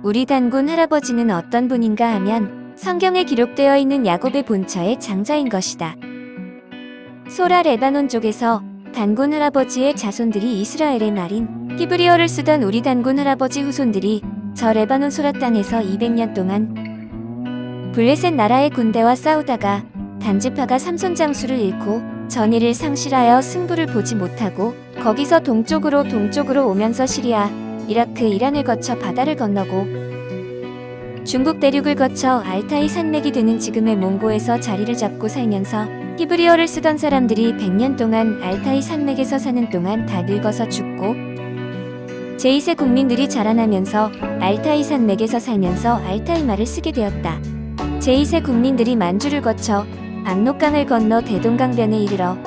우리 단군 할아버지는 어떤 분인가 하면 성경에 기록되어 있는 야곱의 본처의 장자인 것이다. 소라 레바논족에서 단군 할아버지의 자손들이 이스라엘의 말인 히브리어를 쓰던 우리 단군 할아버지 후손들이 저 레바논 소라 땅에서 200년 동안 블레셋 나라의 군대와 싸우다가 단지파가 삼손 장수를 잃고 전의를 상실하여 승부를 보지 못하고 거기서 동쪽으로 오면서 시리아, 이라크, 이란을 거쳐 바다를 건너고 중국 대륙을 거쳐 알타이 산맥이 되는 지금의 몽고에서 자리를 잡고 살면서 히브리어를 쓰던 사람들이 100년 동안 알타이 산맥에서 사는 동안 다 늙어서 죽고 제2세 국민들이 자라나면서 알타이 산맥에서 살면서 알타이 말을 쓰게 되었다. 제2세 국민들이 만주를 거쳐 압록강을 건너 대동강변에 이르러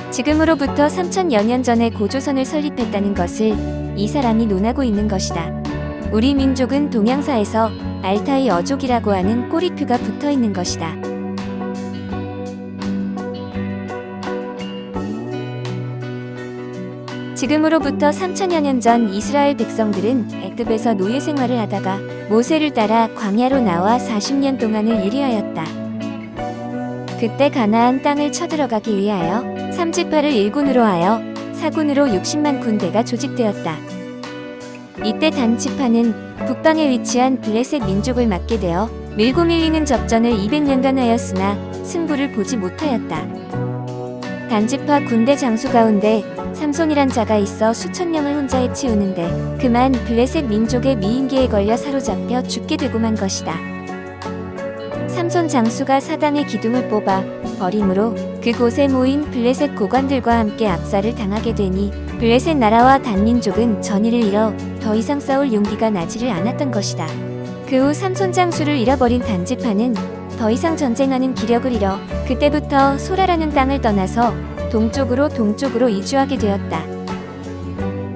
지금으로부터 3000여 년 전에 고조선을 설립했다는 것을 이 사람이 논하고 있는 것이다. 우리 민족은 동양사에서 알타이 어족이라고 하는 꼬리표가 붙어 있는 것이다. 지금으로부터 3000여 년 전 이스라엘 백성들은 애굽에서 노예 생활을 하다가 모세를 따라 광야로 나와 40년 동안을 유리하였다. 그때 가나안 땅을 쳐들어가기 위하여 3지파를 1군으로 하여 4군으로 60만 군대가 조직되었다. 이때 단지파는 북방에 위치한 블레셋 민족을 맡게 되어 밀고 밀리는 접전을 200년간 하였으나 승부를 보지 못하였다. 단지파 군대 장수 가운데 삼손이란 자가 있어 수천 명을 혼자 해치우는데 그만 블레셋 민족의 미인계에 걸려 사로잡혀 죽게 되고 만 것이다. 삼손 장수가 사당의 기둥을 뽑아 버림으로 그곳에 모인 블레셋 고관들과 함께 압살을 당하게 되니 블레셋 나라와 단민족은 전의를 잃어 더 이상 싸울 용기가 나지를 않았던 것이다. 그 후 삼손 장수를 잃어버린 단지파는 더 이상 전쟁하는 기력을 잃어 그때부터 소라라는 땅을 떠나서 동쪽으로 이주하게 되었다.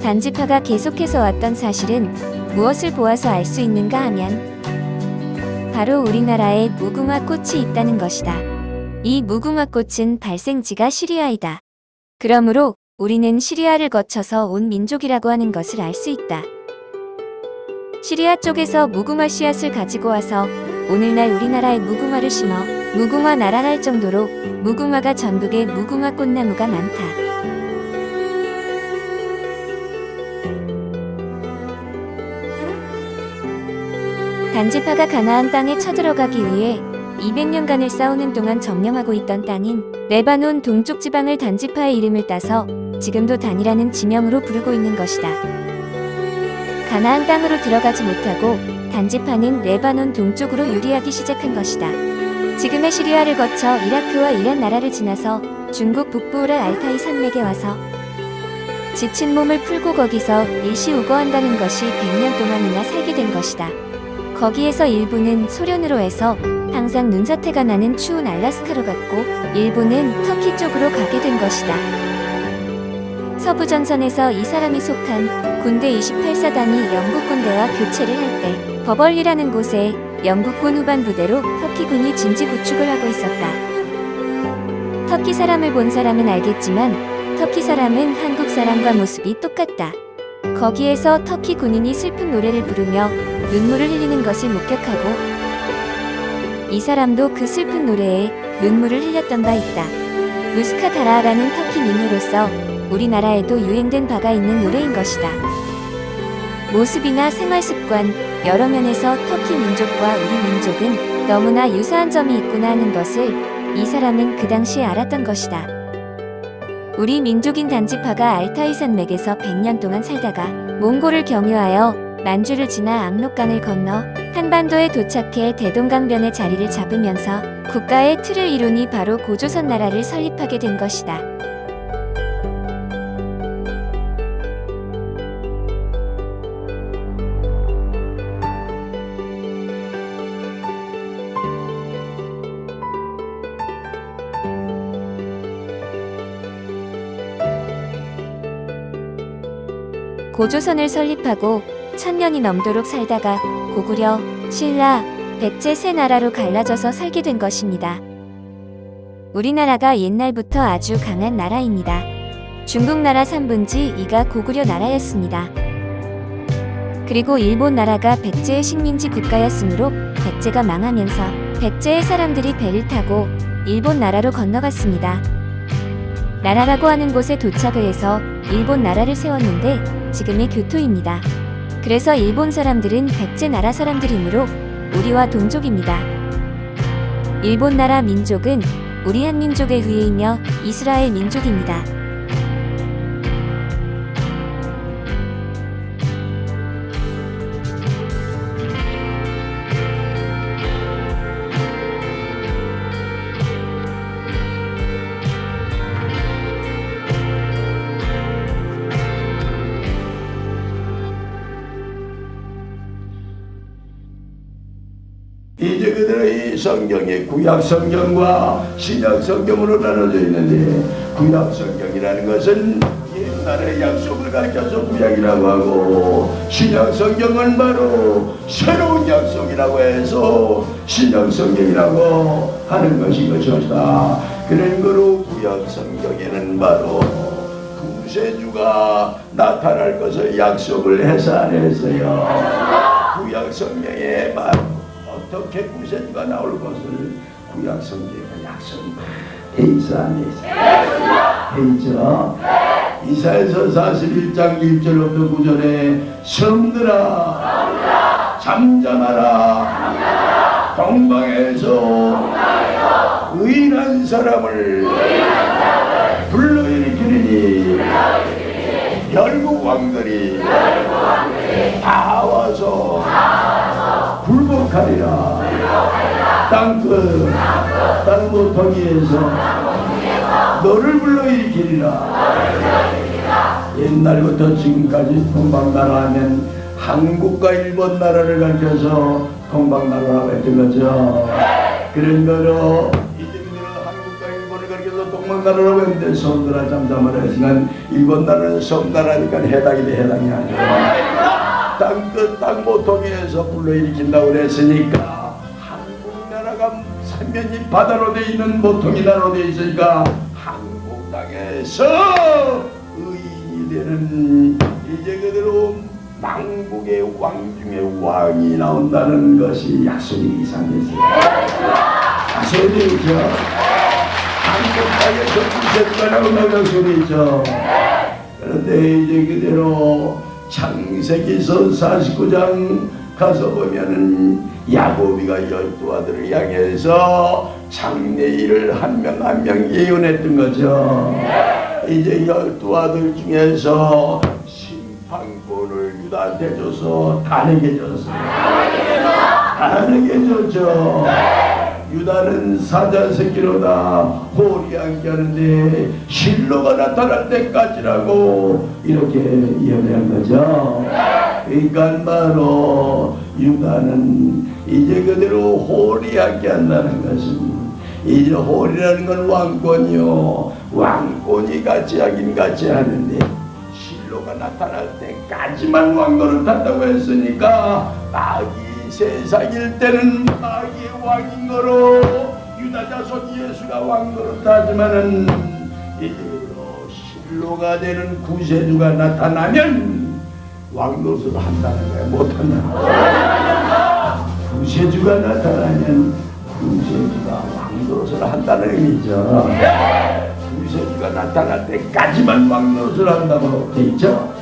단지파가 계속해서 왔던 사실은 무엇을 보아서 알 수 있는가 하면 바로 우리나라에 무궁화 꽃이 있다는 것이다. 이 무궁화 꽃은 발생지가 시리아이다. 그러므로 우리는 시리아를 거쳐서 온 민족이라고 하는 것을 알 수 있다. 시리아 쪽에서 무궁화 씨앗을 가지고 와서 오늘날 우리나라에 무궁화를 심어 무궁화 나라를 할 정도로 무궁화가 전국에 무궁화 꽃나무가 많다. 단지파가 가나안 땅에 쳐들어가기 위해 200년간을 싸우는 동안 점령하고 있던 땅인 레바논 동쪽 지방을 단지파의 이름을 따서 지금도 단이라는 지명으로 부르고 있는 것이다. 가나안 땅으로 들어가지 못하고 단지파는 레바논 동쪽으로 유리하기 시작한 것이다. 지금의 시리아를 거쳐 이라크와 이란 나라를 지나서 중국 북부우랄 알타이 산맥에 와서 지친 몸을 풀고 거기서 일시우거한다는 것이 100년 동안이나 살게 된 것이다. 거기에서 일부는 소련으로 해서 항상 눈사태가 나는 추운 알라스카로 갔고 일부는 터키 쪽으로 가게 된 것이다. 서부전선에서 이 사람이 속한 군대 28사단이 영국 군대와 교체를 할 때 버벌리라는 곳에 영국군 후반 부대로 터키군이 진지 구축을 하고 있었다. 터키 사람을 본 사람은 알겠지만 터키 사람은 한국 사람과 모습이 똑같다. 거기에서 터키 군인이 슬픈 노래를 부르며 눈물을 흘리는 것을 목격하고 이 사람도 그 슬픈 노래에 눈물을 흘렸던 바 있다. 무스카 다라라는 터키 민요로서 우리나라에도 유행된 바가 있는 노래인 것이다. 모습이나 생활습관, 여러 면에서 터키 민족과 우리 민족은 너무나 유사한 점이 있구나 하는 것을 이 사람은 그 당시에 알았던 것이다. 우리 민족인 단지파가 알타이 산맥에서 100년 동안 살다가 몽골을 경유하여 만주를 지나 압록강을 건너 한반도에 도착해 대동강변에 자리를 잡으면서 국가의 틀을 이루니 바로 고조선 나라를 설립하게 된 것이다. 고조선을 설립하고 1000년이 넘도록 살다가 고구려, 신라, 백제 세 나라로 갈라져서 살게 된 것입니다. 우리나라가 옛날부터 아주 강한 나라입니다. 중국 나라 3분지 2가 고구려 나라였습니다. 그리고 일본 나라가 백제의 식민지 국가였으므로 백제가 망하면서 백제의 사람들이 배를 타고 일본 나라로 건너갔습니다. 나라라고 하는 곳에 도착을 해서 일본 나라를 세웠는데 지금의 교토입니다. 그래서 일본 사람들은 백제 나라 사람들이므로 우리와 동족입니다. 일본 나라 민족은 우리 한민족의 후예이며 이스라엘 민족입니다. 이제 그대로 이 성경이 구약 성경과 신약 성경으로 나눠져 있는데, 구약 성경이라는 것은 옛날의 약속을 가르쳐서 구약이라고 하고, 신약 성경은 바로 새로운 약속이라고 해서 신약 성경이라고 하는 것이 것이다. 그런 거로 구약 성경에는 바로 구세주가 나타날 것을 약속을 해서 안 했어요. 구약 성경에 바로 어떻게 구세주가 나올 것을 구약 성경에 약속해 있어 안 해 있어? 이사야서 41장 1절부터 9절에 성들아 잠잠하라, 동방에서 의인한 사람을 불러일으키리니 열국 왕들이 다 와서 굴복하리라. 땅끝 땅모터기에서 너를 불러일으키리라. 옛날부터 지금까지 동방나라 하면 한국과 일본 나라를 가르쳐서 동방나라라고 했던 거죠. 그런 거로 이제 그대로 한국과 일본을 가르쳐서 동방나라라고 했는데, 섬나라 잠잠하라 했으면 일본 나라는 섬나라니까 해당이 돼, 해당이 아니라 땅끝 땅모통에서 불러일으킨다고 그랬으니까, 한국 나라가 삼면이 바다로 돼 있는 모통이 나라로 돼 있으니까 한국 땅에서 의인이 되는, 이제 그대로 망국의 왕 중에 왕이 나온다는 것이 약속이 이상했어요. 약속이 있죠. 한국 땅에서 구세주가 나온다는 약속이 있죠. 그런데 이제 그대로 창세기서 49장 가서 보면은 야곱이가 12아들을 향해서 장래일을 한 명 한 명 예언했던 거죠. 이제 12아들 중에서 심판권을 유다한테 줘서 다르게 줬어요. 다르게 줬죠. 유다는 사자 새끼로다 홀이 함께 하는데 실로가 나타날 때까지라고 이렇게 예언한 거죠. 그러니까 바로 유다는 이제 그대로 홀이 함께 한다는 것은, 이제 홀이라는 건 왕권이요, 왕권이 같이 하긴 같이 하는데 실로가 나타날 때까지만 왕권을 탄다고 했으니까, 마귀 세상일 때는 마귀의 왕인 거로 유다 자손 예수가 왕노릇 하지만은, 이제 실로가 되는 구세주가 나타나면 왕노릇을 한다는 거야, 못한다. 구세주가 나타나면 구세주가 왕노릇을 한다는 의미죠. 구세주가 나타날 때까지만 왕노릇을 한다고 돼 있죠.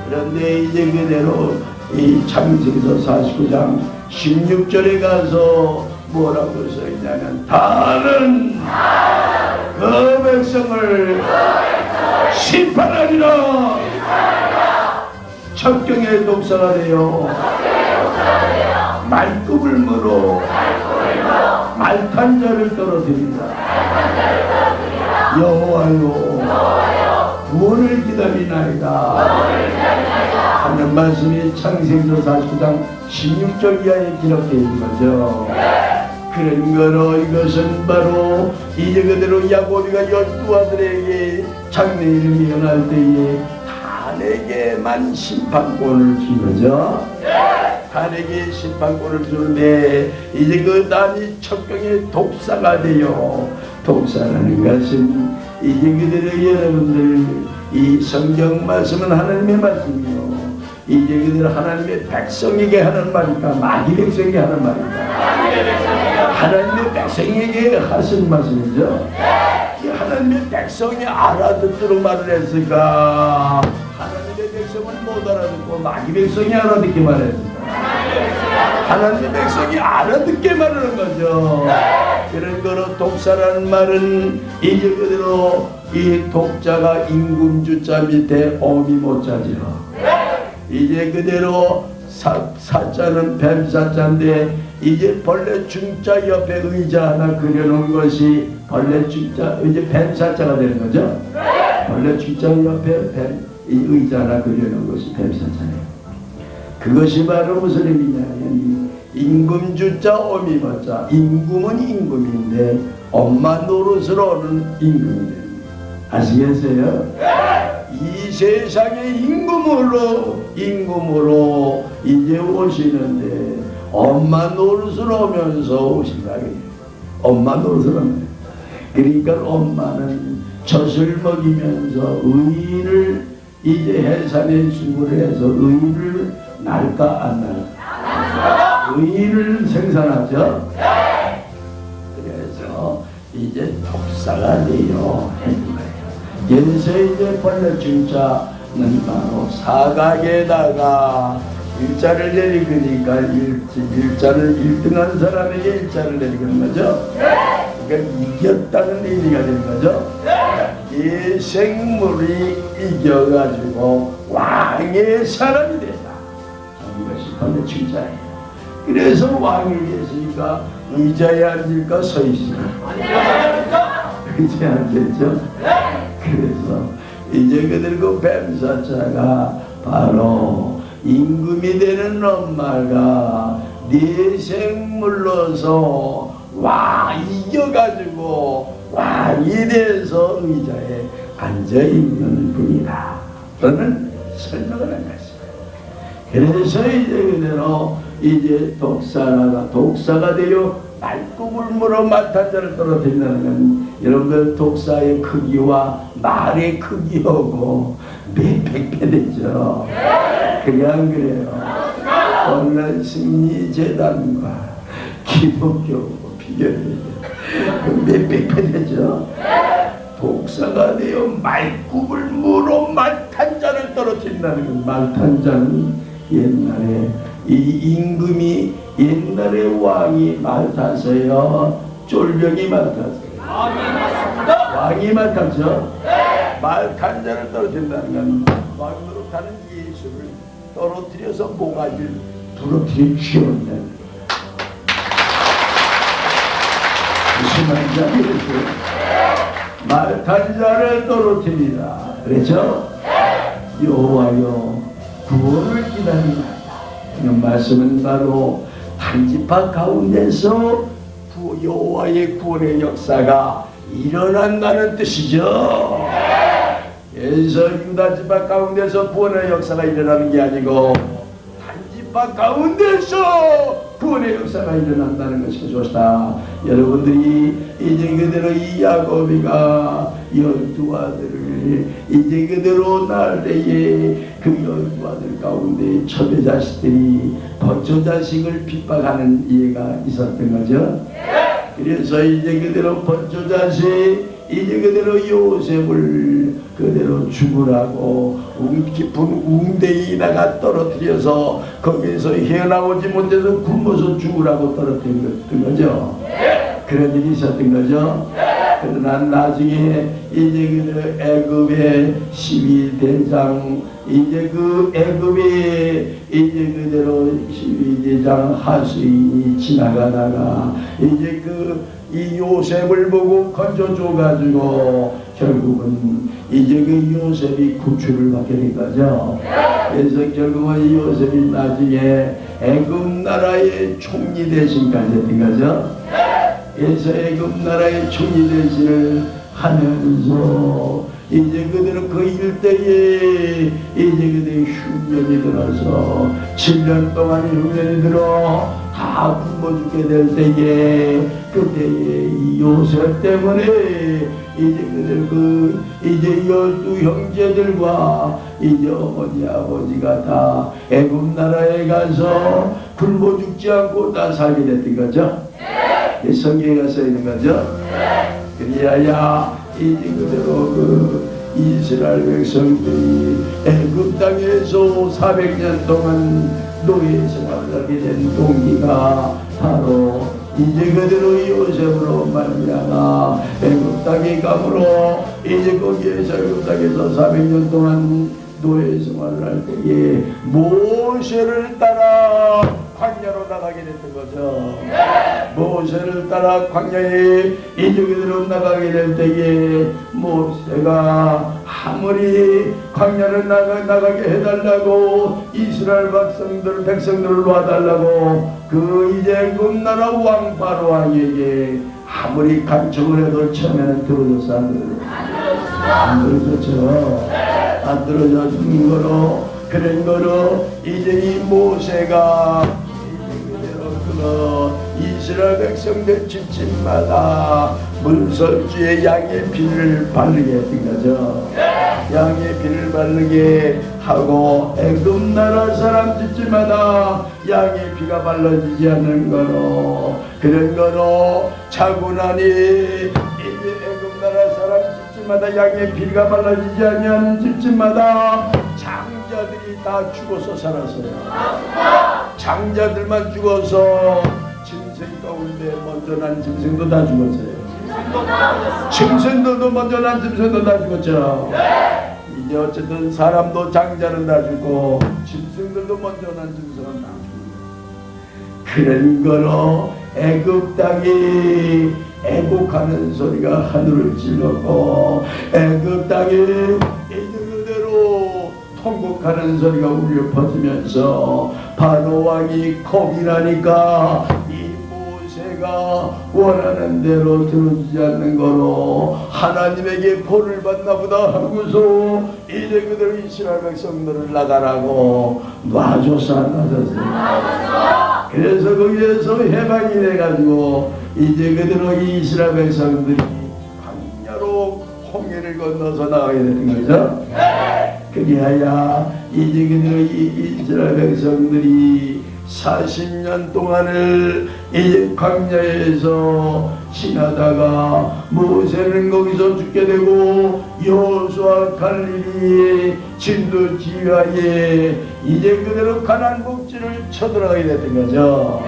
그런데 이제 그대로 이 창세기서 49장 16절에 가서 뭐라고 써있냐면, 다는 그 백성을 심판하리라. 첩경의 독사가 되어 말급을 물어 말탄 자를 떨어뜨린다. 여호와여 구원을 기다리나이다 하는 말씀이 창세기서 49장 16절 이하에 기록되어 있는 거죠. 그런 거로 이것은 바로 이제 그대로 야곱이가 12아들에게 장래일을 예언할 때에 단에게만 심판권을 준 거죠. 단에게 심판권을 주는데, 이제 그 단이 첩경의 독사가 되어, 독사라는 것은 이제 그대로 여러분들 이 성경 말씀은 하나님의 말씀이요, 이제 그대로 하나님의 백성에게 하는 말일까, 마귀 백성에게 하는 말일까? 하나님의 백성에게 하신 말씀이죠. 하나님의 백성이 알아듣도록 말을 했을까? 하나님의 백성은 못 알아듣고 마귀 백성이 알아듣게 말했을까? 하나님의 백성이 알아듣게 말하는 거죠. 그런 거로 독사라는 말은 이제 그대로 이 독자가 임금주자 밑에 어미모자지요. 이제 그대로 사자는 뱀사자인데 이제 벌레 중자 옆에 의자 하나 그려놓은 것이 벌레 중자 이제 뱀사자가 되는 거죠. 벌레 중자 옆에 뱀 의자 하나 그려놓은 것이 뱀사자예요. 그것이 바로 무슨 의미냐면 임금주자 어미모자. 임금은 임금인데 엄마 노릇으로 오는 임금이 됩니다. 아시겠어요? 이 세상의 임금으로 이제 오시는데 엄마 노릇으로 오면서 오신다. 엄마 노릇으로 오면 그러니까 엄마는 젖을 먹이면서 의인을 이제 해산의 죽을 해서 의인을 날까 안 날까? 의인을 생산하죠. 그래서 이제 독사가 되어 해준 거예요. 여기서 이제 벌레 중자는 바로 사각에다가 일자를 내리니까 일자를 1등한 사람에게 일자를 내리는 거죠. 그러니까 이겼다는 의미가 되는 거죠. 이 생물이 이겨가지고 왕의 사람이 된다. 이것이 벌레 중자예요. 그래서 왕이 됐으니까 의자에 앉을까 서 있을까? 의자에 앉겠죠. 그래서 이제 그들 그 뱀사자가 바로 임금이 되는 엄마가 네 생물로서 이겨가지고 왕이 돼서 의자에 앉아있는 분이다. 또는 설명을 한 것입니다. 그래서 이제 그대로 이제 독사가 되어 말꿈을 물어 말탄자를 떨어뜨린다는 건 여러분들 독사의 크기와 말의 크기하고 몇백 배 되죠. 그게 안 그래요? 오늘 승리재단과 기독교 비교해요. 몇백 배 되죠. 독사가 되어 말꿈을 물어 말탄자를 떨어뜨린다는 건 말탄자는 옛날에 이 임금이 옛날에 왕이 맡았어요. 쫄병이 맡았어요. 왕이 맡았죠. 말탄자를 떨어뜨린다는 건 왕으로 가는 예수를 떨어뜨려서 모가지를 부러뜨려 쥐어온다. 무슨 말인지 알겠어요? 말탄자를 떨어뜨리라. 그렇죠? 여호와여 구원을 기다리라. 이런 말씀은 바로 단지파 가운데서 여호와의 구원의 역사가 일어난다는 뜻이죠. 그래서 유다지파 가운데서 구원의 역사가 일어나는 게 아니고 단지파 가운데서 구원의 역사가 일어난다는 것이 좋다. 여러분들이 이제 그대로 이 야곱이가 12아들을 이제 그대로 낳을 때에 그 12아들 가운데 초대자식들이 번초자식을 핍박하는 이해가 있었던 거죠. 그래서 이제 그대로 번초자식 이제 그대로 요셉을 그대로 죽으라고 깊은 웅대에다가 떨어뜨려서 거기에서 헤어나오지 못해서 굶어서 죽으라고 떨어뜨린 거죠. 그런 일이 있었던 거죠. 그러나 나중에 이제 그대로 애굽의 12대장 이제 그 애굽의 이제 그대로 12대장 하수인이 지나가다가 이제 이 요셉을 보고 건져줘 가지고 결국은 이제 그 요셉이 구출을 받게 된 거죠. 그래서 결국은 요셉이 나중에 애굽 나라의 총리 대신까지 했던 거죠. 그래서 애굽 나라의 총리 대신을 하면서 이제 그대로 그 일대에 이제 그대로 흉년이 들어서 7년 동안 흉년이 들어 다 굶어 죽게 될 때에 그때에 이 이 요셉 때문에 이제 그들 이제 12 형제들과 이제 어머니 아버지가 다 애굽 나라에 가서 굶어 죽지 않고 다 살게 됐던 거죠. 네. 성경에 써 있는 거죠. 그리하여 이제 그대로 이스라엘 백성들이 애굽 땅에서 400년 동안 노예 생활을 하게 된 동기가 바로 이제 그대로 요셉으로 말미암아 애굽 땅에 가므로 이제 거기에서 애굽 땅에서 400년 동안 노예 생활을 할 때에 모세를 따라 광야로 나가게 됐던 거죠. 모세를 따라 광야에 이제 그대로 나가게 될 때에 모세가 아무리 광야를 나가게 해달라고 이스라엘 백성들을 놔달라고 이제 그 나라 왕 바로 왕에게 아무리 간청을 해도 처음에는 들어줬어 안 들어줬죠. 안 들어줬는 거로 그런 거로 이제 이 모세가 이스라엘 백성들 집집마다 문설주에 양의 피를 바르게 했던 거죠. 양의 피를 바르게 하고 애굽 나라 사람 집집마다 양의 피가 발라지지 않는 거로 그런 거로 자고 나니 이제 애굽 나라 사람 집집마다 양의 피가 발라지지 않는 집집마다 장자들이 다 죽어서 살았어요. 장자들만 죽어서 짐승 가운데 먼저 난 짐승도 다 죽었어요. 짐승들도 먼저 난 짐승도 다 죽었죠. 이제 어쨌든 사람도 장자는 다 죽고 짐승들도 먼저 난 짐승은 다 죽고 그런 거로 애굽 땅이 애곡하는 소리가 하늘을 찔렀고 애굽 땅에 이제 그대로 통곡하는 소리가 울려 퍼지면서 바로 왕이 겁이 나니까 이 모세가 원하는 대로 들어주지 않는 거로 하나님에게 벌을 받나 보다 하고서 이제 그대로 이스라엘 백성들을 나가라고 놔줘서 안 놔줬어요. 그래서 거기에서 해방이 돼가지고 이제 그대로 이스라엘 백성들이 광야로 홍해를 건너서 나가게 되는 거죠. 그리하여 이제 그대로 이스라엘 백성들이 40년 동안을 이 광야에서 지나다가 모세는 거기서 죽게 되고 여호수아 갈릴리 진도 지휘하에 이제 그대로 가나안 복지를 쳐들어가게 됐던 거죠.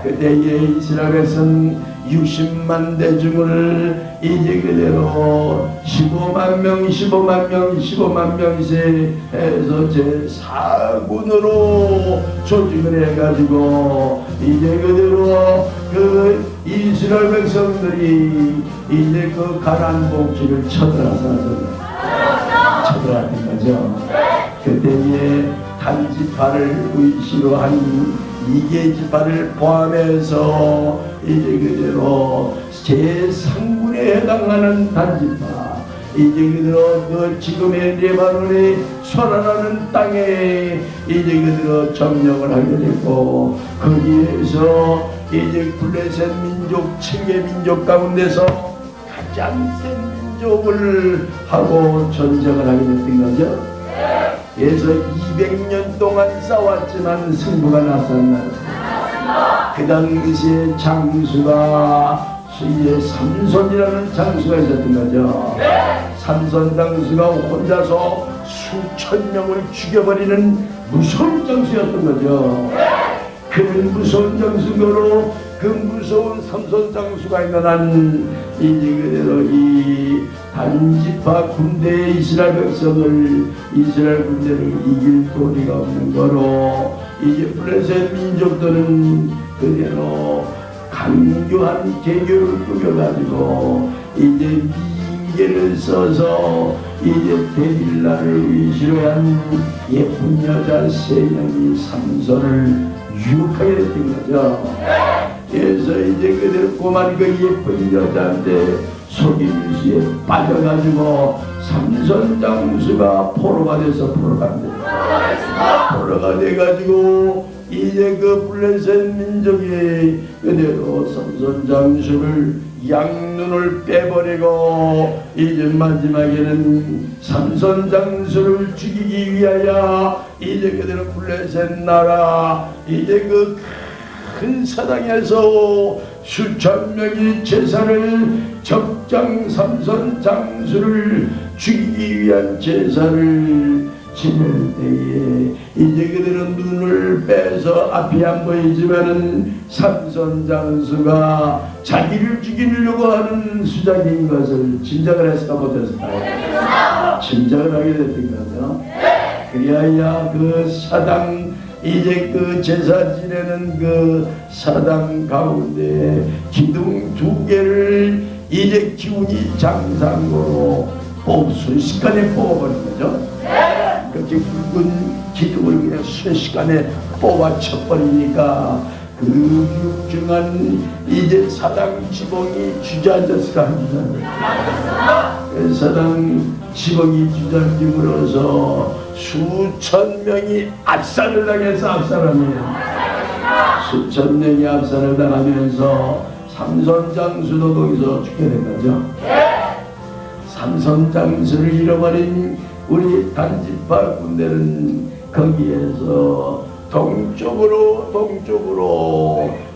그때에 이스라엘 백성 60만 대중을 이제 그대로 15만 명씩 해서 제4군으로 조직을 해가지고 이제 그대로 그 이스라엘 백성들이 이제 그 가나안 복지를 쳐들어갔던 거죠. 그때에 단지파를 위시로 한 2개 지파를 포함해서 이제 그대로 제3군에 해당하는 단지파 이제 그대로 그 지금의 레바논의 소란하는 땅에 이제 그대로 점령을 하게 됐고 거기에서 이제 블레셋 민족 7개 민족 가운데서 가장 센 민족을 하고 전쟁을 하게 됐던 거죠. 그래서 200년 동안 싸웠지만 승부가 났었나. 그 당시에 장수가 이제 삼손이라는 장수가 있었던 거죠. 삼손 장수가 혼자서 수천 명을 죽여버리는 무서운 장수였던 거죠. 그런 무서운 장수로 그 무서운 삼손 장수가 있는 한 이제 그대로 이 단지파 군대 이스라엘 백성을 이스라엘 군대를 이길 도리가 없는 거로 이제 블레셋 민족들은 그대로 강교한 계교를 꾸며가지고 이제 미인계를 써서 이제 데릴라를 위시로 한 예쁜 여자 3명이 삼손을 유혹하게 됐던 거죠. 그래서 이제 그대로 꼬만 그 예쁜 여자인데 속임수에 빠져가지고 삼손 장수가 포로가 돼서 포로가 돼가지고 이제 그 블레셋 민족이 그대로 삼손 장수를 양눈을 빼버리고 이제 마지막에는 삼손 장수를 죽이기 위하여 이제 그대로 블레셋 나라 이제 그 큰 사당에서 수천 명이 제사를 적장 삼손 장수를 죽이기 위한 제사를 지낼 때에 이제 그대로 눈을 빼서 앞이 안 보이지만은 삼손 장수가 자기를 죽이려고 하는 수작인 것을 짐작을 했을까 못했을까요? 짐작을 하게 됐던 거죠. 그리하여 그 사당 이제 그 제사 지내는 그 사당 가운데 기둥 2개를 이제 기운이 장상으로 순식간에 뽑아버린 거죠. 그렇게 굵은 기둥을 그냥 순식간에 뽑아쳐버리니까 그 육중한 이제 사당 지붕이 주저앉았을까 그 사당 지붕이 주저앉음으로써 수천 명이 압살을 당해서 압살합니다. 수천 명이 압살을 당하면서 삼손 장수도 거기서 죽게 된 거죠. 삼손 장수를 잃어버린 우리 단지파 군대는 거기에서 동쪽으로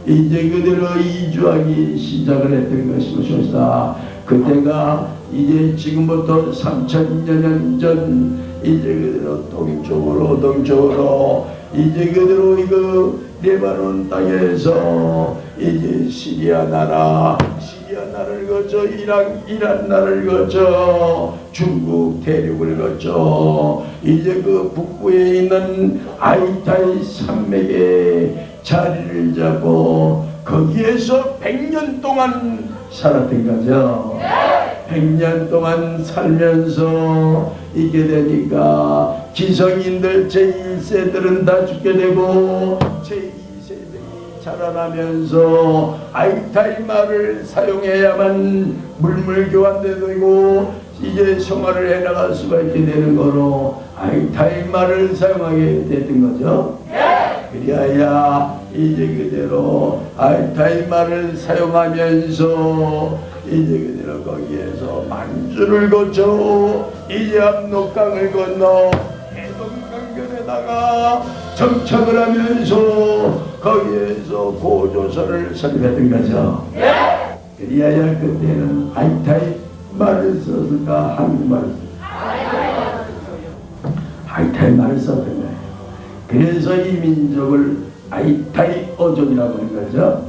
이제 그대로 이주하기 시작을 했던 것이었다. 그때가 이제 지금부터 3000여 년 전 이제 그대로 동쪽으로 이제 그대로 이거 레바논 땅에서 이제 시리아 나라를 거쳐 이란 나라를 거쳐 중국 대륙을 거쳐 이제 그 북부에 있는 아이타이 산맥에 자리를 잡고 거기에서 100년 동안 살았던 거죠. 100년 동안 살면서 있게 되니까 기성인들 제1세들은 다 죽게 되고 제2세들이 자라나면서 아이타이 말을 사용해야만 물물 교환도 되고 이제 생활을 해나갈 수가 있게 되는 거로 아이타이 말을 사용하게 됐던 거죠. 그리하여 이제 그대로 아이타이 말을 사용하면서 이제 그대로 거기에서 만주를 거쳐 이제 압록강을 건너 해동강변에다가 정착을 하면서 거기에서 고조선을 설립했던 거죠. 그리하여 그때는 아이타이 말을 썼을까 한국말을 아이타이 말을 썼던 거예요. 그래서 이 민족을 아이타이 어족이라고 하는 거죠.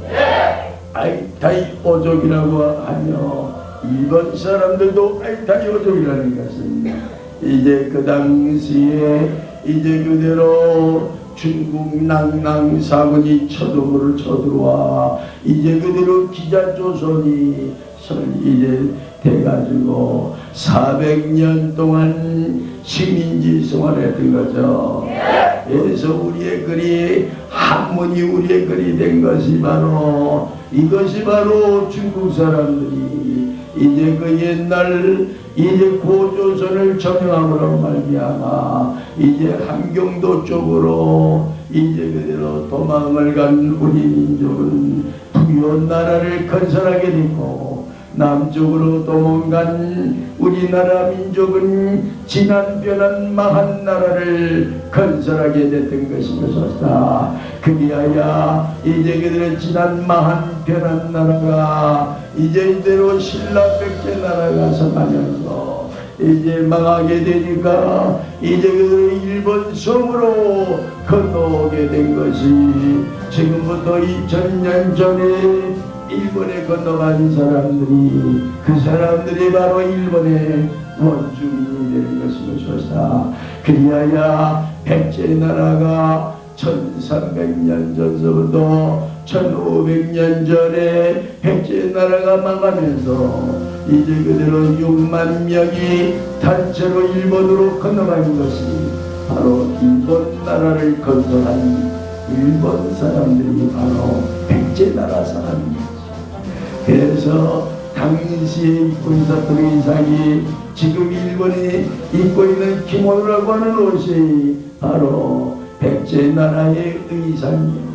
아이타이 어족이라고 하며 일본 사람들도 아이타이 어족이라는 것은 이제 그 당시에 이제 그대로 중국 낭낭 사군이 쳐들어와 이제 그대로 기자조선이 이제 돼가지고 400년 동안 식민지 생활을 했던 거죠. 그래서 우리의 글이 한문이 우리의 글이 된 것이 바로 이것이 바로 중국 사람들이 이제 그 옛날 이제 고조선을 점령함으로 말미암아 이제 함경도 쪽으로 이제 그대로 도망을 간 우리 민족은 부유한 나라를 건설하게 됐고 남쪽으로 도망간 우리나라 민족은 지난 변한 망한 나라를 건설하게 됐던 것이었다. 그리하여 이제 그들의 지난 망한 변한 나라가 이제 이대로 신라 백제 나라가 서가면서 이제 망하게 되니까 이제 그들의 일본 섬으로 건너오게 된 것이 지금부터 2000년 전에 일본에 건너간 사람들이 그 사람들이 바로 일본의 원주민이 되는 것이었다. 그리하여 백제 나라가 1300년 전서부터 1500년 전에 백제 나라가 망하면서 이제 그대로 6만 명이 단체로 일본으로 건너간 것이 바로 일본 나라를 건설한 일본 사람들이 바로 백제 나라 사람입니다. 그래서 당시에 입고 있었던 의상이 지금 일본이 입고 있는 기모노라고 하는 옷이 바로 백제 나라의 의상이요.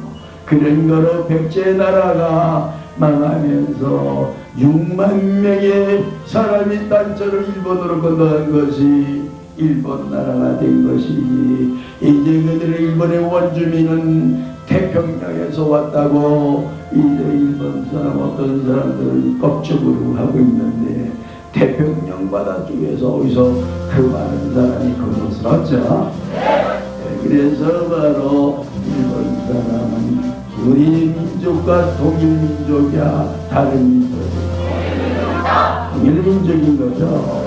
그런 거로 백제 나라가 망하면서 6만 명의 사람이 단체로 일본으로 건너간 것이 일본 나라가 된 것이지. 이제 그들의 일본의 원주민은 태평양에서 왔다고 이제 일본 사람 어떤 사람들은 법적으로 하고 있는데 태평양 바다 쪽에서 어디서 그 많은 사람이 그것을 왔죠. 그래서 바로 일본 사람은 우리 민족과 동일 민족이야 다른 민족이야. 동일 민족인 거죠.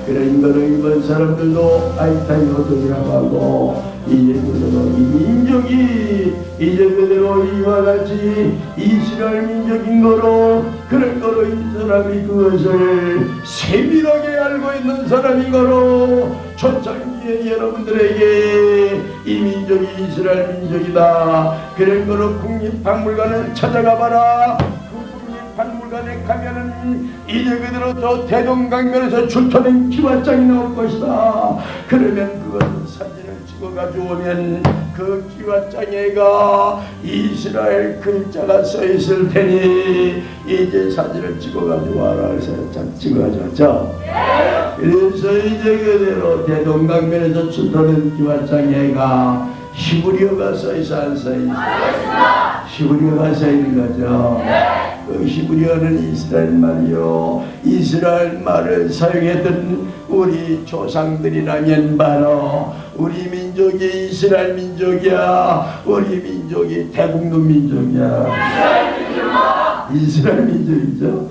그런 거를 일본 사람들도 아이타이 호동이라고 하고 이제 그대로 이 민족이 이제 그대로 이와 같이 이스라엘 민족인 거로 그런 거로 이 사람이 그것을 세밀하게 알고 있는 사람인 거로 초창기에 여러분들에게 이 민족이 이스라엘 민족이다 그런 거로 국립박물관을 찾아가 봐라. 박물관에 가면은 이제 그대로 저 대동강변에서 출토된 기와장이 나올 것이다. 그러면 그것을 사진을 찍어 가져오면 그 기와장에가 이스라엘 글자가 써 있을 테니 이제 사진을 찍어 가져와라. 그래서 찍어 가져왔죠. 그래서 이제 그대로 대동강변에서 출토된 기와장에가 히브리어가 써 있어 안 써 있어? 히브리어가 써 있는 거죠. 그 히브리어는 이스라엘 말이요. 이스라엘 말을 사용했던 우리 조상들이라면 바로 우리 민족이 이스라엘 민족이야. 우리 민족이 태국노 민족이야. 이스라엘 민족이죠.